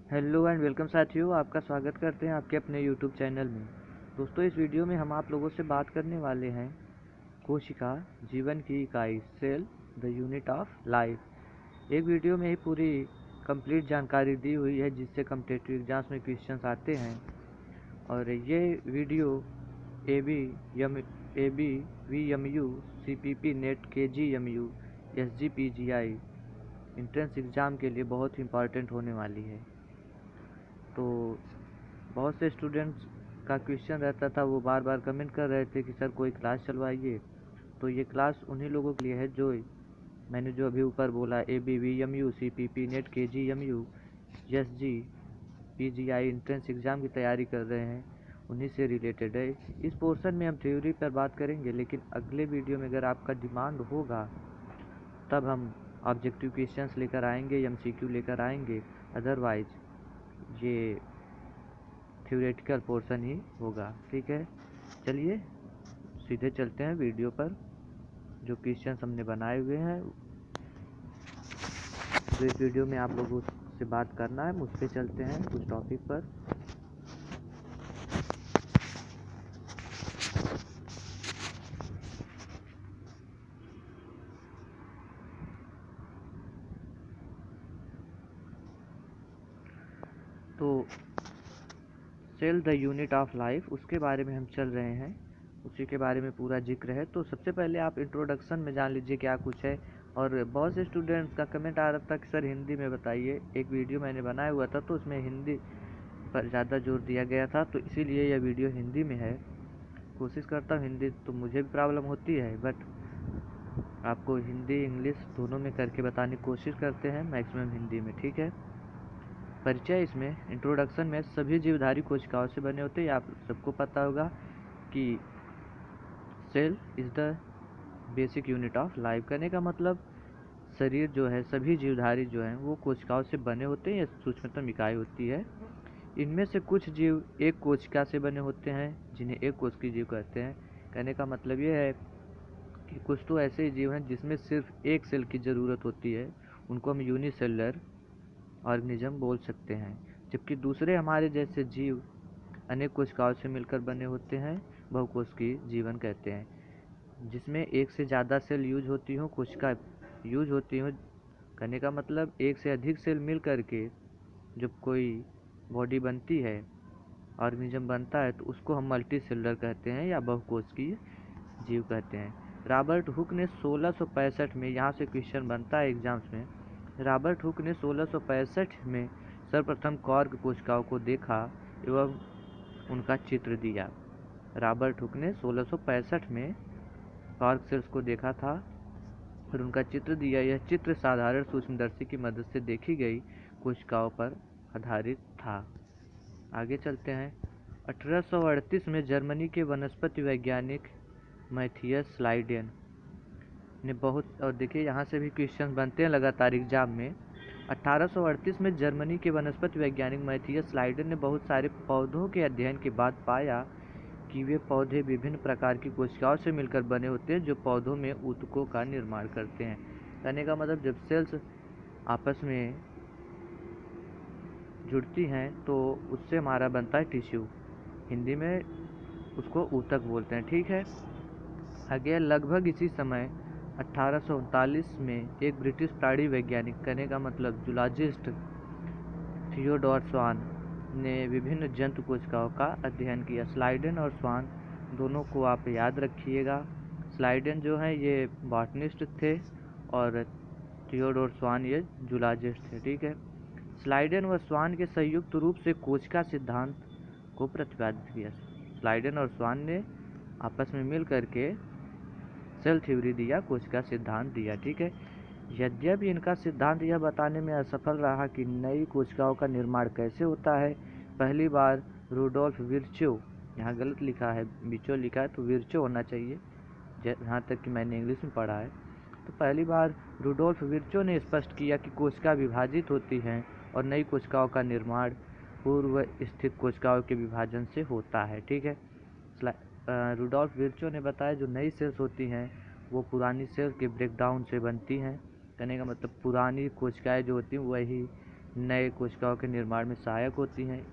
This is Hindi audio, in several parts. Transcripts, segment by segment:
हेलो एंड वेलकम साथियों, आपका स्वागत करते हैं आपके अपने यूट्यूब चैनल में। दोस्तों, इस वीडियो में हम आप लोगों से बात करने वाले हैं कोशिका, जीवन की इकाई, cell the unit of life. एक वीडियो में ही पूरी कंप्लीट जानकारी दी हुई है जिससे कॉम्पिटिटिव एग्जाम्स में क्वेश्चंस आते हैं। और ये video A B V M U, C P P net, K G M U, S G P G I entrance exam के लिए बहुत ही इम्पॉर्टेंट होने वाली है। तो बहुत से स्टूडेंट्स का क्वेश्चन रहता था, वो बार बार कमेंट कर रहे थे कि सर कोई क्लास चलवाइए। तो ये क्लास उन्हीं लोगों के लिए है जो मैंने जो अभी ऊपर बोला, A B V M U, C P P net, K G M U, S G P G I entrance exam की तैयारी कर रहे हैं, उन्हीं से रिलेटेड है। इस पोर्शन में हम थ्योरी पर बात करेंगे, लेकिन अगले वीडियो में अगर आपका डिमांड होगा तब हम ऑब्जेक्टिव क्वेश्चंस लेकर आएंगे, एमसीक्यू लेकर आएंगे। अदरवाइज ये थ्योरेटिकल पोर्शन ही होगा। ठीक है, चलिए सीधे चलते हैं वीडियो पर। जो क्वेश्चंस हमने बनाए हुए हैं, तो इस वीडियो में आप लोगों से बात करना है, मुझ पे चलते हैं उस टॉपिक पर। तो cell the unit of life, उसके बारे में हम चल रहे हैं, उसी के बारे में पूरा जिक्र है। तो सबसे पहले आप इंट्रोडक्शन में जान लीजिए क्या कुछ है। और बहुत से स्टूडेंट्स का कमेंट आ रहा था कि सर हिंदी में बताइए। एक वीडियो मैंने बनाया हुआ था तो उसमें हिंदी पर ज़्यादा जोर दिया गया था, तो इसीलिए यह वीडियो हिंदी में है। कोशिश करता हूँ, हिंदी तो मुझे भी प्रॉब्लम होती है, बट आपको हिंदी इंग्लिश दोनों में करके बताने की कोशिश करते हैं, मैक्सिमम हिंदी में। ठीक है, परिचय इसमें इंट्रोडक्शन में सभी जीवधारी कोशिकाओं से बने होते हैं। आप सबको पता होगा कि cell is the basic unit of life. करने का मतलब शरीर जो है, सभी जीवधारी जो हैं वो कोशिकाओं से बने होते हैं, यह सूक्ष्मतम इकाई होती है। इनमें से कुछ जीव एक कोशिका से बने होते हैं जिन्हें एक कोशिकीय जीव कहते हैं। कहने का मतलब ये है कि कुछ तो ऐसे जीव हैं जिसमें सिर्फ एक सेल की ज़रूरत होती है, उनको हम यूनिसेलुलर ऑर्गेनिज्म बोल सकते हैं। जबकि दूसरे हमारे जैसे जीव अनेक कोशिकाओं से मिलकर बने होते हैं, बहुकोशिकीय जीवन कहते हैं। जिसमें एक से ज़्यादा सेल यूज होती हों, कोशिका यूज होती हों। कहने का मतलब एक से अधिक सेल मिल करके जब कोई बॉडी बनती है, ऑर्गेनिज्म बनता है, तो उसको हम मल्टी सेलुलर कहते हैं या बहुकोशिकीय जीव कहते हैं। रॉबर्ट हुक ने 1665 में, यहाँ से क्वेश्चन बनता है एग्जाम्स में, रॉबर्ट हुक ने 1665 में सर्वप्रथम कॉर्क कोशिकाओं को देखा एवं उनका चित्र दिया। रॉबर्ट हुक ने 1665 में कॉर्क सेल्स को देखा था और उनका चित्र दिया। यह चित्र साधारण सूक्ष्मदर्शी की मदद से देखी गई कोशिकाओं पर आधारित था। आगे चलते हैं। 1838 में जर्मनी के वनस्पति वैज्ञानिक मैथियस लाइडेन ने बहुत, और देखिए यहाँ से भी क्वेश्चन बनते हैं लगातार एग्जाम में। 1838 में जर्मनी के वनस्पति वैज्ञानिक मैथियस लाइडेन ने बहुत सारे पौधों के अध्ययन के बाद पाया कि वे पौधे विभिन्न प्रकार की कोशिकाओं से मिलकर बने होते हैं जो पौधों में ऊतकों का निर्माण करते हैं। कहने का मतलब जब सेल्स आपस में जुड़ती हैं तो उससे हमारा बनता है टिश्यू, हिंदी में उसको ऊतक बोलते हैं। ठीक है, आगे लगभग इसी समय 1839 में एक ब्रिटिश प्राणी वैज्ञानिक, कहने का मतलब जूलॉजिस्ट, थियोडोर स्वान ने विभिन्न जंतु कोशिकाओं का अध्ययन किया। स्लाइडेन और स्वान दोनों को आप याद रखिएगा। स्लाइडेन जो है ये बॉटनिस्ट थे और थियोडोर स्वान ये जूलॉजिस्ट थे। ठीक है, स्लाइडेन व स्वान के संयुक्त रूप से कोशिका सिद्धांत को प्रतिपादित किया। स्लाइडेन और स्वान ने आपस में मिल करके सेल थ्योरी दिया, कोशिका सिद्धांत दिया। ठीक है, यद्यपि इनका सिद्धांत यह बताने में असफल रहा कि नई कोशिकाओं का निर्माण कैसे होता है। पहली बार रूडोल्फ विर्चो, यहाँ गलत लिखा है, विचो लिखा है तो विर्चो होना चाहिए, जहाँ तक कि मैंने इंग्लिश में पढ़ा है। तो पहली बार रूडोल्फ विर्चो ने स्पष्ट किया कि कोशिका विभाजित होती हैं और नई कोशिकाओं का निर्माण पूर्व स्थित कोशिकाओं के विभाजन से होता है। ठीक है, रूडोल्फ विर्चो ने बताया जो नई सेल्स होती हैं वो पुरानी सेल्स के ब्रेकडाउन से बनती हैं। कहने का मतलब पुरानी कोशिकाएं जो होती हैं वही नए कोशिकाओं के निर्माण में सहायक होती हैं।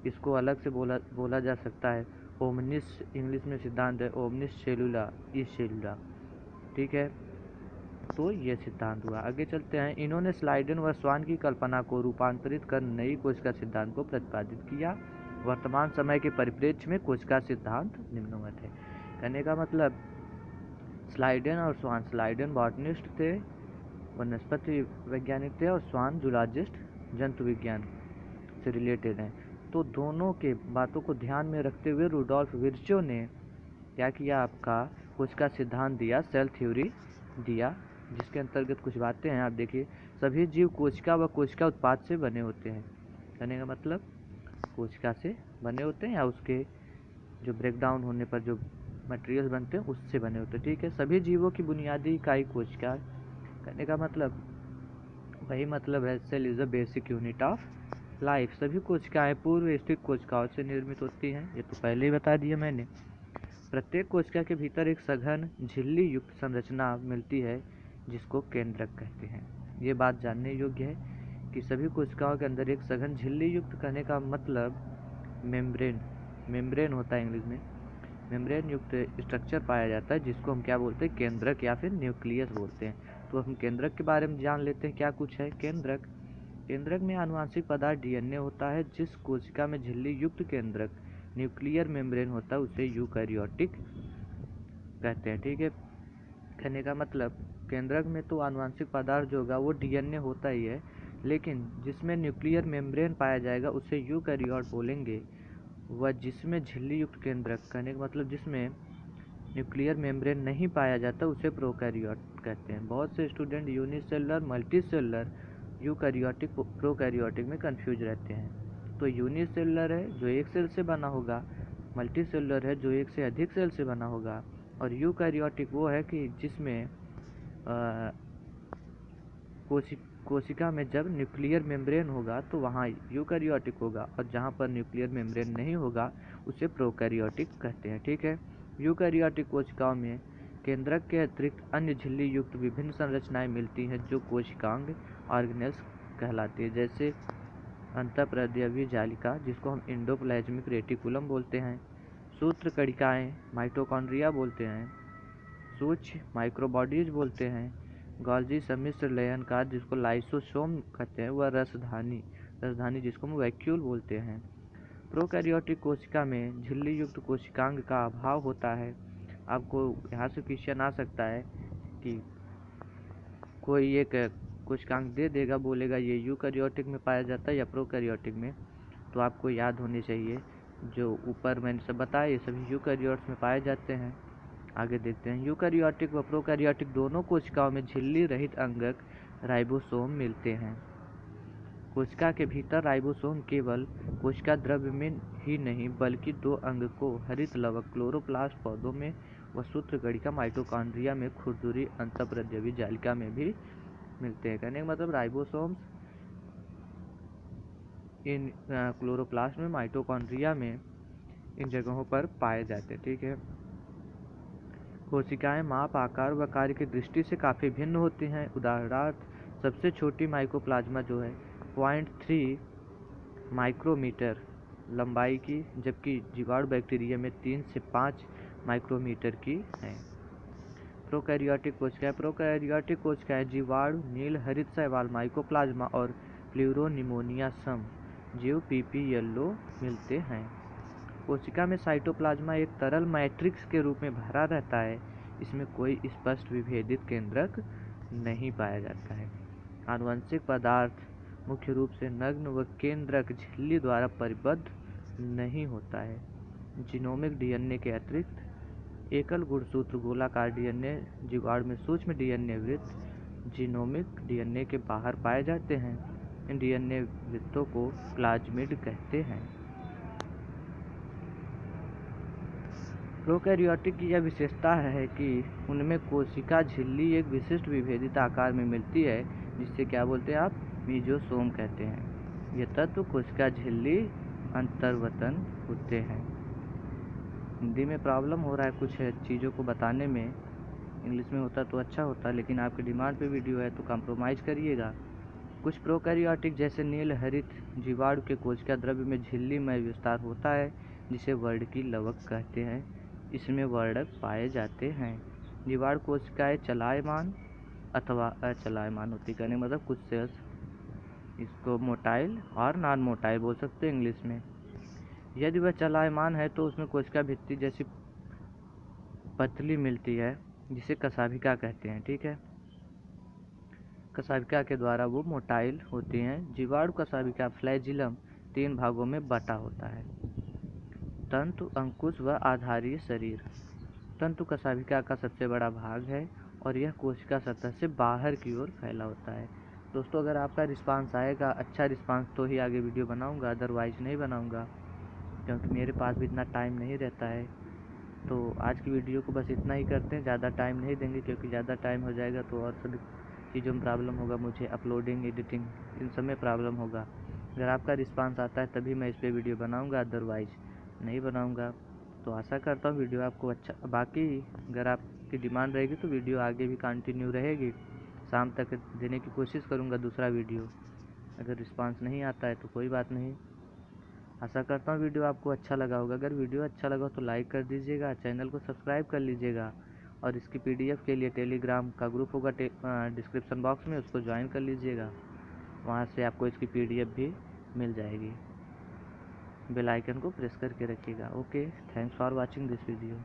इसको अलग से बोला जा सकता है ओमनिस, इंग्लिश में सिद्धांत है ओमनिस सेलुला ई सेलुला। ठीक है, तो ये सिद्धांत हुआ। आगे चलते हैं। इन्होंने स्लाइडेन व स्वान की कल्पना को रूपांतरित कर नई कोशिका सिद्धांत को प्रतिपादित किया। वर्तमान समय के परिप्रेक्ष्य में कोशिका सिद्धांत निम्नवत है। कहने का मतलब स्लाइडेन और स्वान, स्लाइडेन बॉटनिस्ट थे, वनस्पति वैज्ञानिक थे, और स्वान जूलॉजिस्ट, जंतु विज्ञान से रिलेटेड हैं। तो दोनों के बातों को ध्यान में रखते हुए रुडोल्फ विर्चो ने क्या किया, आपका कोशिका सिद्धांत दिया, सेल थ्योरी दिया, जिसके अंतर्गत कुछ बातें हैं। आप देखिए, सभी जीव कोशिका व कोशिका उत्पाद से बने होते हैं। कहने का मतलब कोशिका से बने होते हैं या उसके जो ब्रेकडाउन होने पर जो मटेरियल बनते हैं उससे बने होते हैं। ठीक है, सभी जीवों की बुनियादी इकाई कोशिका। कहने का मतलब वही मतलब है, cell is the basic unit of life. सभी कोशिकाएं पूर्व स्थित कोशिकाओं से निर्मित होती हैं, ये तो पहले ही बता दिया मैंने। प्रत्येक कोशिका के भीतर एक सघन झिल्ली युक्त संरचना मिलती है जिसको केंद्रक कहते हैं। ये बात जानने योग्य है कि सभी कोशिकाओं के अंदर एक सघन झिल्ली युक्त, कहने का मतलब मेम्ब्रेन होता है इंग्लिश में, मेम्ब्रेन युक्त स्ट्रक्चर पाया जाता है जिसको हम क्या बोलते हैं, केंद्रक या फिर न्यूक्लियस बोलते हैं। तो हम केंद्रक के बारे में जान लेते हैं, क्या कुछ है केंद्रक। केंद्रक में आनुवांशिक पदार्थ डीएनए होता है। जिस कोशिका में झिल्ली युक्त केंद्रक न्यूक्लियर मेम्ब्रेन होता है उसे यूकैरियोटिक कहते हैं। ठीक है, कहने का मतलब केंद्रक में तो आनुवांशिक पदार्थ जो होगा वो डीएनए होता ही है, लेकिन जिसमें न्यूक्लियर मेम्ब्रेन पाया जाएगा उसे यूकैरियोट बोलेंगे। वह जिसमें झिल्ली युक्त केंद्रक, कहने का मतलब जिसमें न्यूक्लियर मेम्ब्रेन नहीं पाया जाता उसे प्रोकैरियोट कहते हैं। बहुत से student unicellular, multicellular, eukaryotic, prokaryotic में कंफ्यूज रहते हैं। तो यूनिसेलुलर है जो एक सेल से बना होगा, मल्टीसेलुलर है जो एक से अधिक सेल से बना होगा, और यूकैरियोटिक वो है कि जिसमें कोशिका में जब न्यूक्लियर मेम्ब्रेन होगा तो वहाँ यूकैरियोटिक होगा, और जहाँ पर न्यूक्लियर मेम्ब्रेन नहीं होगा उसे प्रोकैरियोटिक कहते हैं। ठीक है, यूकैरियोटिक कोशिकाओं में केंद्रक के अतिरिक्त अन्य झिल्ली युक्त विभिन्न संरचनाएं मिलती हैं जो कोशिकांग ऑर्गेनेल्स कहलाती है, जैसे अंतःप्रद्रव्य जालिका जिसको हम एंडोप्लाज्मिक रेटिकुलम बोलते हैं, सूत्र कणिकाएँ माइटोकॉन्ड्रिया बोलते हैं, सूक्ष्म माइक्रोबॉडीज बोलते हैं, गॉल्जी सम्मिश्र लयनकार जिसको लाइसोसोम कहते हैं, वह रसधानी जिसको हम वैक्यूल बोलते हैं। प्रोकैरियोटिक कोशिका में झिल्ली युक्त कोशिकांग का अभाव होता है। आपको यहाँ से क्वेश्चन आ सकता है कि कोई एक कोशिकांग दे देगा, बोलेगा ये यूकैरियोटिक में पाया जाता है या प्रोकैरियोटिक में, तो आपको याद होनी चाहिए जो ऊपर मैंने सब बताया ये सभी यूकैरियोट्स में पाए जाते हैं। आगे देखते हैं, यूकैरियोटिक व प्रोकैरियोटिक दोनों कोशिकाओं में झिल्ली रहित अंगक राइबोसोम मिलते हैं। कोशिका के भीतर राइबोसोम केवल कोशिका द्रव्य में ही नहीं बल्कि दो अंगकों हरित लवक क्लोरोप्लास्ट पौधों में व सूत्रकणिका माइटोकॉन्ड्रिया में खुरदुरी अंतःप्रद्रव्य जालिका में भी मिलते हैं। कहने का मतलब राइबोसोम्स इन क्लोरोप्लास्ट में, माइटोकॉन्ड्रिया में, इन जगहों पर पाए जाते हैं। ठीक है, कोशिकाएं माप, आकार व कार्य की दृष्टि से काफ़ी भिन्न होती हैं। उदाहरणार्थ सबसे छोटी माइकोप्लाज्मा जो है 0.3 माइक्रोमीटर लंबाई की, जबकि जीवाणु बैक्टीरिया में 3 से 5 माइक्रोमीटर की है। प्रोकैरियोटिक कोशिकाएं जीवाणु, नील हरित शैवाल माइकोप्लाज्मा और प्लूरोनिमोनियासम जीव पीपी येलो मिलते हैं। कोशिका में साइटोप्लाज्मा एक तरल मैट्रिक्स के रूप में भरा रहता है। इसमें कोई स्पष्ट विभेदित केंद्रक नहीं पाया जाता है। आनुवंशिक पदार्थ मुख्य रूप से नग्न व केंद्रक झिल्ली द्वारा परिबद्ध नहीं होता है। जीनोमिक डीएनए के अतिरिक्त एकल गुणसूत्र गोलाकार डीएनए जीवाणु में सूक्ष्म डीएनए वृत्त जीनोमिक डीएनए के बाहर पाए जाते हैं। इन डीएनए वृत्तों को प्लाज्मिड कहते हैं। प्रोकैरियोटिक की यह विशेषता है कि उनमें कोशिका झिल्ली एक विशिष्ट विभेदित आकार में मिलती है, जिससे क्या बोलते हैं आप, मीजोसोम कहते हैं। ये तत्व कोशिका झिल्ली अंतर्वतन होते हैं। हिंदी में प्रॉब्लम हो रहा है कुछ चीज़ों को बताने में, इंग्लिश में होता तो अच्छा होता, लेकिन आपके डिमांड पे वीडियो है तो कॉम्प्रोमाइज़ करिएगा। कुछ प्रोकैरियोटिक जैसे नील हरित जीवाणु के कोशिका द्रव्य में झिल्लीमय विस्तार होता है जिसे वर्णकी लवक कहते हैं। इसमें वर्णक पाए जाते हैं। जीवाणु कोशिकाएं चलायमान अथवा अचलायमान होती, कहने मतलब कुछ सेल्स इसको मोटाइल और नॉन मोटाइल बोल सकते हैं इंग्लिश में। यदि वह चलायमान है तो उसमें कोशिका भित्ति जैसी पतली मिलती है जिसे कशाभिका कहते हैं। ठीक है, कशाभिका के द्वारा वो मोटाइल होती हैं। जीवाणु कशाभिका फ्लैजिलम 3 भागों में बटा होता है। तंतु, अंकुश व आधारीय शरीर। तंतु कशाभिका का सबसे बड़ा भाग है और यह कोशिका सतह से बाहर की ओर फैला होता है। दोस्तों, अगर आपका रिस्पांस आएगा, अच्छा रिस्पांस, तो ही आगे वीडियो बनाऊंगा, अदरवाइज नहीं बनाऊंगा, क्योंकि मेरे पास भी इतना टाइम नहीं रहता है। तो आज की वीडियो को बस इतना ही करते हैं, ज़्यादा टाइम नहीं देंगे, क्योंकि ज़्यादा टाइम हो जाएगा तो और सभी चीज़ों में प्रॉब्लम होगा, मुझे अपलोडिंग, एडिटिंग, इन सब में प्रॉब्लम होगा। अगर आपका रिस्पांस आता है तभी मैं इस पर वीडियो बनाऊँगा, अदरवाइज नहीं बनाऊँगा। तो आशा करता हूँ वीडियो आपको अच्छा, बाकी अगर आपकी डिमांड रहेगी तो वीडियो आगे भी कंटिन्यू रहेगी। शाम तक देने की कोशिश करूँगा दूसरा वीडियो। अगर रिस्पांस नहीं आता है तो कोई बात नहीं। आशा करता हूँ वीडियो आपको अच्छा लगा होगा। अगर वीडियो अच्छा लगा तो लाइक कर दीजिएगा, चैनल को सब्सक्राइब कर लीजिएगा और इसकी पीडीएफ के लिए टेलीग्राम का ग्रुप होगा डिस्क्रिप्शन बॉक्स में, उसको ज्वाइन कर लीजिएगा। वहाँ से आपको इसकी पीडीएफ भी मिल जाएगी। बेल आइकन को प्रेस करके रखिएगा। Okay, thanks for watching this video.